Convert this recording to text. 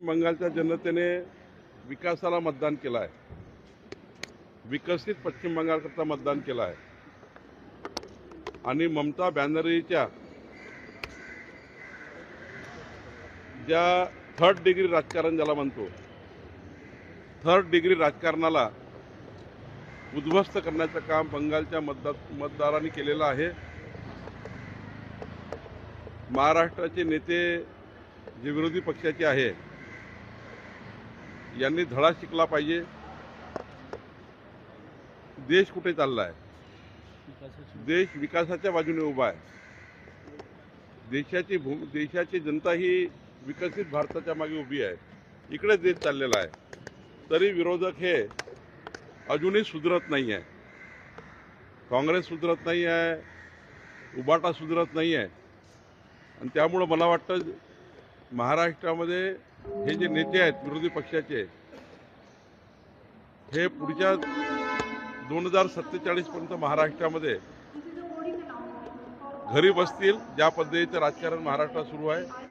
बंगालच्या जनतेने विकासाला मतदान केलं आहे. विकसित पश्चिम बंगालकरता मतदान केलं आहे आणि ममता बॅनर्जीच्या ज्या थर्ड डिग्री राजकारण ज्याला म्हणतो, थर्ड डिग्री राजकारणाला उद्ध्वस्त करण्याचं काम बंगालच्या मतदारांनी केलेलं आहे. महाराष्ट्राचे नेते जे विरोधी पक्षाचे आहे यांनी धडा शिकला पाहिजे. देश कुठे चालला आहे? देश विकासाच्या बाजूने उभा आहे. देशाची जनता ही विकसित भारताच्या मागे उभी आहे. इकडे देश चाललेला आहे. तरी विरोधक हे अजूनही सुधरत नाही आहे. काँग्रेस सुधरत नाही आहे, उबाटा सुधरत नाही आहे. आणि त्यामुळे मला वाटतं महाराष्ट्रामध्ये हे जे नेते आहेत विरोधी पक्षाचे, हे पुढच्या 2047 पर्यंत महाराष्ट्रामध्ये घरी बसतील. ज्या पद्धतीचं राजकारण महाराष्ट्रात सुरू आहे